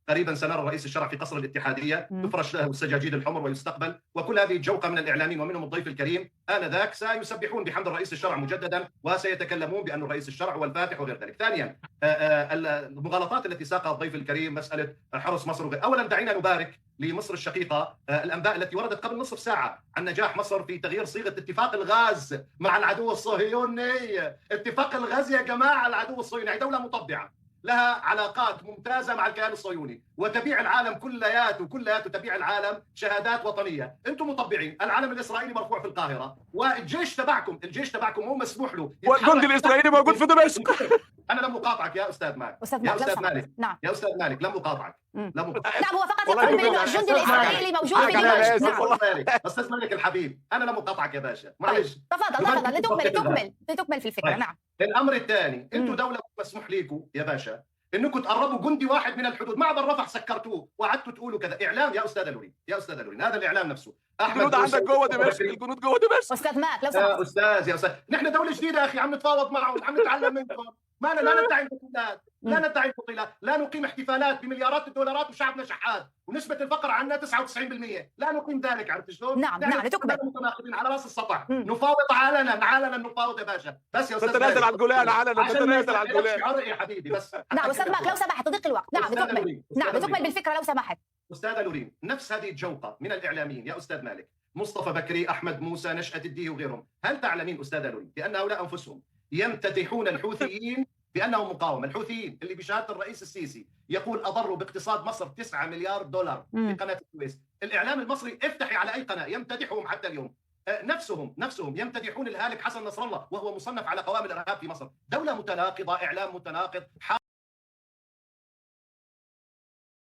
قريبا سنرى رئيس الشرع في قصر الاتحادية تفرش له السجاجيد الحمر ويستقبل، وكل هذه الجوقة من الإعلاميين ومنهم الضيف الكريم آنذاك سيسبحون بحمد الرئيس الشرع مجددا، وسيتكلمون بأن الرئيس الشرع هو الفاتح وغير ذلك. ثانيا المغالطات التي ساقها الضيف الكريم مسألة حرس مصر وغير. أولا دعينا نبارك لمصر الشقيقة الأنباء التي وردت قبل نصف ساعة عن نجاح مصر في تغيير صيغة اتفاق الغاز مع العدو الصهيوني. اتفاق الغاز يا جماعة، العدو الصهيوني دولة مطبعة لها علاقات ممتازة مع الكيان الصهيوني وتبيع العالم كلياته تبيع العالم شهادات وطنية. انتم مطبعين، العلم الإسرائيلي مرفوع في القاهرة، والجيش تبعكم هو مسموح له والجندي الإسرائيلي موجود في دمشق. أنا لم أقاطعك يا أستاذ مالك. يا أستاذ مالك، نعم يا أستاذ مالك، لم أقاطعك. نعم هو فقط يقول بأنه الجندي الإسرائيلي موجود في دمشق. نعم أستاذ مالك الحبيب، أنا لم أقاطعك يا باشا، معلش. تفضل لتكمل في الفكرة. نعم. الأمر الثاني، أنتم دولة مسموح لكم يا باشا انكم تقربوا جندي واحد من الحدود، معبر رفح سكرتوه وقعدتوا تقولوا كذا. اعلام يا استاذ لورين، هذا الاعلام نفسه. الجنود عندك جوه دمشق، الجنود جوه دمشق. استاذ ماك لو سمحت. يا استاذ نحن دوله جديده يا اخي، عم نتفاوض معهم، عم نتعلم منكم. ما لا ندعي البطولات، لا نقيم احتفالات بمليارات الدولارات وشعبنا شحات ونسبه الفقر عندنا 99%، لا نقيم ذلك. عرفت شلون؟ نعم لتكمل. متناقضين على راس السطح. نفاوض علنا نفاوض يا باشا. بس يا استاذ تتنازل عن الجولان علنا، تتنازل عن الجولان يا حبيبي. بس نعم استاذ ماك لو سمحت، تضيق الوقت. نعم بتكمل بالفكره لو سمحت. استاذه لورين، نفس هذه الجوقه من الاعلاميين يا استاذ مالك، مصطفى بكري، احمد موسى، نشأة الديه وغيرهم، هل تعلمين استاذه لورين بان هؤلاء انفسهم يمتدحون الحوثيين بانهم مقاومه؟ الحوثيين اللي بشهاده الرئيس السيسي يقول اضروا باقتصاد مصر 9 مليار دولار في قناه السويس. الاعلام المصري افتحي على اي قناه يمتدحهم حتى اليوم. نفسهم يمتدحون الهالك حسن نصر الله وهو مصنف على قوائم الارهاب في مصر. دوله متناقضه، اعلام متناقض.